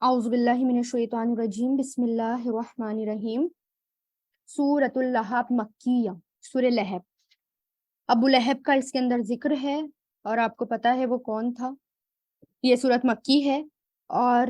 اعوذ باللہ من الشیطان الرجیم بسم اللہ الرحمن الرحیم سورۃ اللہب مکیہ، سورہ لہب۔ ابو لہب کا اس کے اندر ذکر ہے اور آپ کو پتا ہے وہ کون تھا۔ یہ سورۃ مکی ہے اور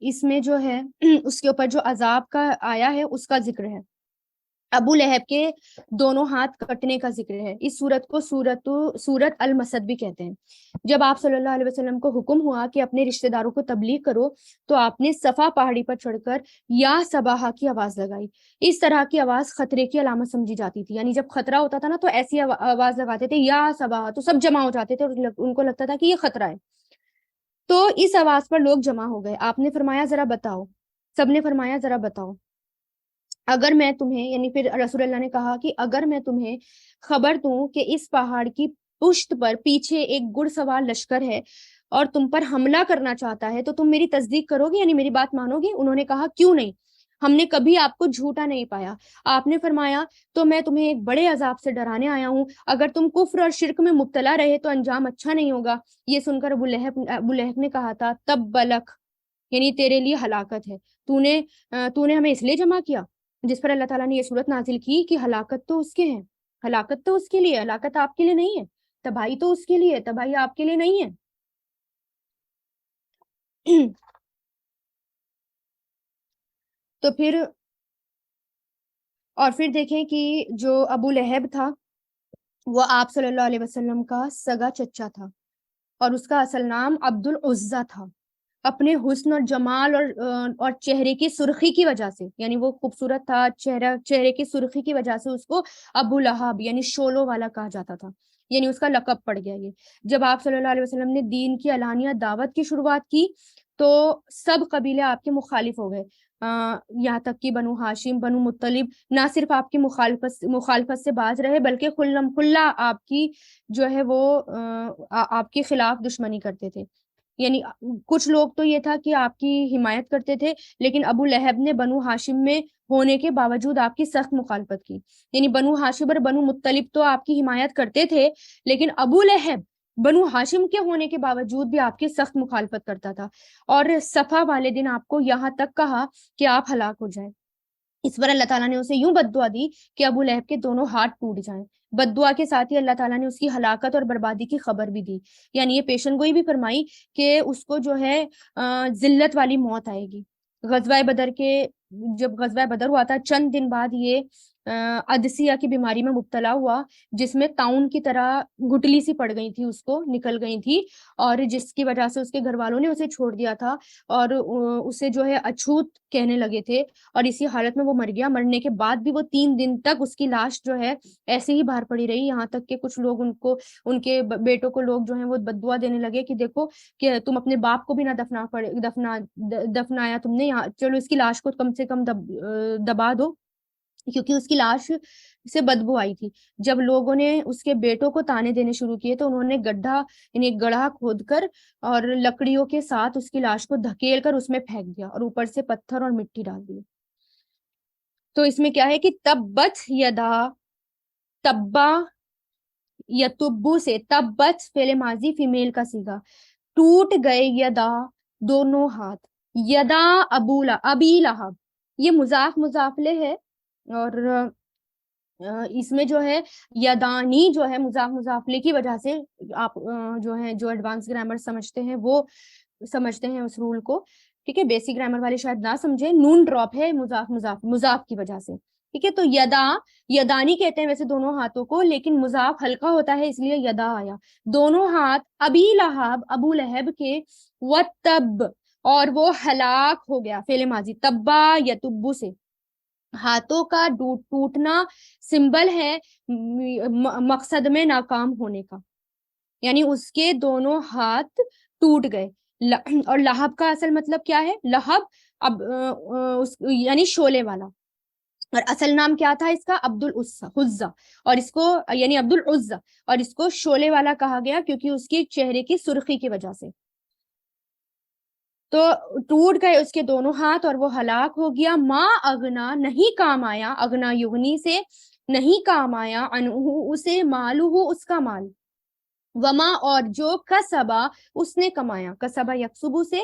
اس میں جو ہے اس کے اوپر جو عذاب کا آیا ہے اس کا ذکر ہے۔ ابو لہب کے دونوں ہاتھ کٹنے کا ذکر ہے۔ اس سورت کو سورت المسد بھی کہتے ہیں۔ جب آپ صلی اللہ علیہ وسلم کو حکم ہوا کہ اپنے رشتہ داروں کو تبلیغ کرو تو آپ نے صفا پہاڑی پر چڑھ کر یا صباحا کی آواز لگائی۔ اس طرح کی آواز خطرے کی علامت سمجھی جاتی تھی، یعنی جب خطرہ ہوتا تھا نا تو ایسی آواز لگاتے تھے یا صباحا، تو سب جمع ہو جاتے تھے اور ان کو لگتا تھا کہ یہ خطرہ ہے، تو اس آواز پر لوگ جمع ہو گئے۔ آپ نے فرمایا ذرا بتاؤ، سب نے فرمایا ذرا بتاؤ، اگر میں تمہیں، یعنی پھر رسول اللہ نے کہا کہ اگر میں تمہیں خبر دوں کہ اس پہاڑ کی پشت پر پیچھے ایک گھڑ سوار لشکر ہے اور تم پر حملہ کرنا چاہتا ہے تو تم میری تصدیق کرو گے، یعنی میری بات مانو گے؟ انہوں نے کہا کیوں نہیں، ہم نے کبھی آپ کو جھوٹا نہیں پایا۔ آپ نے فرمایا تو میں تمہیں ایک بڑے عذاب سے ڈرانے آیا ہوں، اگر تم کفر اور شرک میں مبتلا رہے تو انجام اچھا نہیں ہوگا۔ یہ سن کر ابو لہب نے کہا تھا تب بلک، یعنی تیرے لیے ہلاکت ہے، تو نے ہمیں اس لیے جمع کیا۔ جس پر اللہ تعالیٰ نے یہ صورت نازل کی کہ ہلاکت تو اس کے ہیں، ہلاکت تو اس کے لیے، ہلاکت آپ کے لیے نہیں ہے، تباہی تو اس کے لیے، تباہی آپ کے لیے نہیں ہے۔ تو پھر دیکھیں کہ جو ابو لہب تھا وہ آپ صلی اللہ علیہ وسلم کا سگا چچا تھا اور اس کا اصل نام عبد العزہ تھا۔ اپنے حسن اور جمال اور چہرے کی سرخی کی وجہ سے، یعنی وہ خوبصورت تھا، چہرے کی سرخی کی وجہ سے اس کو ابو لہب یعنی شولوں والا کہا جاتا تھا، یعنی اس کا لقب پڑ گیا یہ۔ جب آپ صلی اللہ علیہ وسلم نے دین کی علانیہ دعوت کی شروعات کی تو سب قبیلے آپ کے مخالف ہو گئے، یہاں تک کہ بنو ہاشم، بنو مطلب نہ صرف آپ کی مخالفت سے باز رہے بلکہ خلم خلا آپ کی جو ہے وہ آپ کے خلاف دشمنی کرتے تھے۔ یعنی کچھ لوگ تو یہ تھا کہ آپ کی حمایت کرتے تھے، لیکن ابو لہب نے بنو ہاشم میں ہونے کے باوجود آپ کی سخت مخالفت کی۔ یعنی بنو ہاشم اور بنو مطلب تو آپ کی حمایت کرتے تھے، لیکن ابو لہب بنو ہاشم کے ہونے کے باوجود بھی آپ کی سخت مخالفت کرتا تھا، اور صفا والے دن آپ کو یہاں تک کہا کہ آپ ہلاک ہو جائیں۔ اس پر اللہ تعالیٰ نے اسے یوں بد دعا دی کہ ابو لہب کے دونوں ہاتھ ٹوٹ جائیں۔ بد دعا کے ساتھ ہی اللہ تعالیٰ نے اس کی ہلاکت اور بربادی کی خبر بھی دی، یعنی یہ پیشن گوئی بھی فرمائی کہ اس کو جو ہے ذلت والی موت آئے گی۔ جب غزوہ بدر ہوا تھا چند دن بعد یہ عدسیہ کی بیماری میں مبتلا ہوا، جس میں طاعون کی طرح گٹلی سی پڑ گئی تھی، اس کو نکل گئی تھی، اور جس کی وجہ سے اس کے گھر والوں نے اسے چھوڑ دیا تھا اور اسے جو ہے اچھوت کہنے لگے تھے، اور اسی حالت میں وہ مر گیا۔ مرنے کے بعد بھی وہ 3 دن تک اس کی لاش جو ہے ایسے ہی باہر پڑی رہی، یہاں تک کہ کچھ لوگ ان کے بیٹوں کو لوگ جو ہیں وہ بد دعا دینے لگے کہ دیکھو کہ تم اپنے باپ کو بھی نہ دفنایا تم نے، یہاں چلو اس کی لاش کو کم سے کم دبا دو، کیونکہ اس کی لاش سے بدبو آئی تھی۔ جب لوگوں نے اس کے بیٹوں کو تانے دینے شروع کیے تو انہوں نے یعنی ایک گڑھا کھود کر اور لکڑیوں کے ساتھ اس کی لاش کو دھکیل کر اس میں پھینک دیا اور اوپر سے پتھر اور مٹی ڈال دی۔ تو اس میں کیا ہے کہ تبت یدا، تبا یتبو سے تبت فعل ماضی فیمیل کا صیغہ، ٹوٹ گئے یدا دونوں ہاتھ، یدا ابی لہب، یہ مضاف مضافلے ہے، اور اس میں جو ہے یدانی جو ہے مضاف مضافلے کی وجہ سے آپ جو ایڈوانس گرامر سمجھتے ہیں وہ سمجھتے ہیں اس رول کو، ٹھیک ہے، بیسک گرامر والے شاید نہ سمجھے، نون ڈراپ ہے مضاف کی وجہ سے، ٹھیک ہے۔ تو یدانی کہتے ہیں ویسے دونوں ہاتھوں کو، لیکن مضاف ہلکا ہوتا ہے اس لیے یدا آیا۔ دونوں ہاتھ ابو لہب کے، وتب، اور وہ ہلاک ہو گیا، فعل ماضی تبا یتبو سے۔ ہاتھوں کا ٹوٹنا سمبل ہے مقصد میں ناکام ہونے کا، یعنی اس کے دونوں ہاتھ ٹوٹ گئے۔ اور لہب کا اصل مطلب کیا ہے؟ لہب یعنی شولے والا، اور اصل نام کیا تھا اس کا؟ عبد العزہ، اور اس کو یعنی عبد العزہ، اور اس کو شولے والا کہا گیا کیونکہ اس کے چہرے کی سرخی کی وجہ سے۔ تو ٹوٹ گئے اس کے دونوں ہاتھ اور وہ ہلاک ہو گیا۔ ما اغنا، نہیں کام آیا، اغنا یغنی سے نہیں کام آیا، عنہ اسے، مالہ اس کا مال، وما اور جو کسبا اس نے کمایا، کسبا یکسبو سے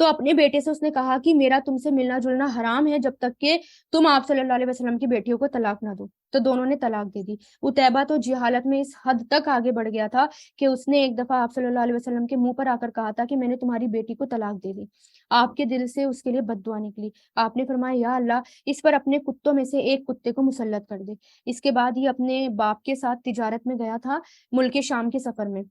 تو اپنے بیٹے سے اس نے کہا کہ میرا تم سے ملنا جلنا حرام ہے جب تک کہ تم آپ صلی اللہ علیہ وسلم کی بیٹیوں کو طلاق نہ دو. تو دونوں نے طلاق دے دی. اتیبہ تو جہالت میں اس حد تک آگے بڑھ گیا تھا کہ اس نے ایک دفعہ آپ صلی اللہ علیہ وسلم کے منہ پر آ کر کہا تھا کہ میں نے تمہاری بیٹی کو طلاق دے دی. آپ کے دل سے اس کے لیے بد دعا نکلی. آپ نے فرمایا یا اللہ اس پر اپنے کتوں میں سے ایک کتے کو مسلط کر دے. اس کے بعد یہ اپنے باپ کے ساتھ تجارت میں گیا تھا ملک شام کے سفر میں،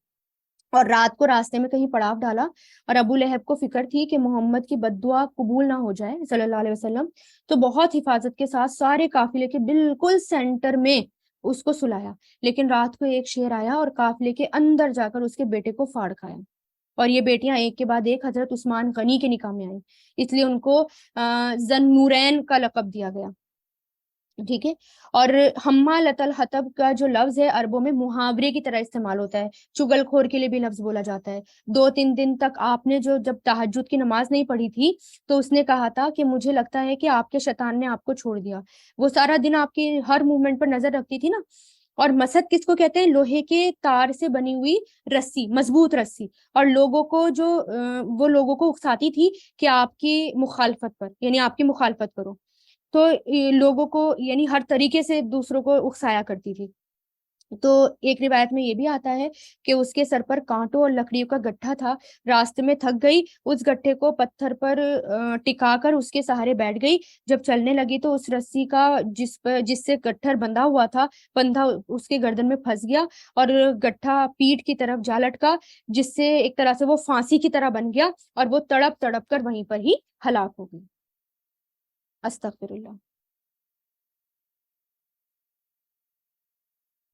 اور رات کو راستے میں کہیں پڑاؤ ڈالا، اور ابو لہب کو فکر تھی کہ محمد کی بد دعا قبول نہ ہو جائے صلی اللہ علیہ وسلم، تو بہت حفاظت کے ساتھ سارے قافلے کے بالکل سینٹر میں اس کو سلایا. لیکن رات کو ایک شیر آیا اور قافلے کے اندر جا کر اس کے بیٹے کو پھاڑ کھایا. اور یہ بیٹیاں ایک کے بعد ایک حضرت عثمان غنی کے نکاح میں آئیں، اس لیے ان کو ذن نورین کا لقب دیا گیا. ٹھیک ہے. اور حمالۃ الحطب کا جو لفظ ہے عربوں میں محاورے کی طرح استعمال ہوتا ہے، چگل خور کے لیے بھی لفظ بولا جاتا ہے. 2-3 دن تک آپ نے جب تہجد کی نماز نہیں پڑھی تھی تو اس نے کہا تھا کہ مجھے لگتا ہے کہ آپ کے شیطان نے آپ کو چھوڑ دیا. وہ سارا دن آپ کی ہر موومنٹ پر نظر رکھتی تھی نا. اور مسد کس کو کہتے ہیں؟ لوہے کے تار سے بنی ہوئی رسی، مضبوط رسی. اور لوگوں کو وہ لوگوں کو اکساتی تھی کہ آپ کی مخالفت پر، یعنی آپ کی مخالفت کرو. تو لوگوں کو یعنی ہر طریقے سے دوسروں کو اکسایا کرتی تھی. تو ایک روایت میں یہ بھی آتا ہے کہ اس کے سر پر کانٹوں اور لکڑیوں کا گٹھا تھا. راستے میں تھک گئی، اس گٹھے کو پتھر پر ٹکا کر اس کے سہارے بیٹھ گئی. جب چلنے لگی تو اس رسی کا جس سے گٹھر بندھا ہوا تھا، بندھا اس کے گردن میں پھنس گیا اور گٹھا پیٹھ کی طرف جا لٹکا، جس سے ایک طرح سے وہ پھانسی کی طرح بن گیا اور وہ تڑپ تڑپ کر وہیں پر ہی ہلاک ہو گئی. استغفر اللہ.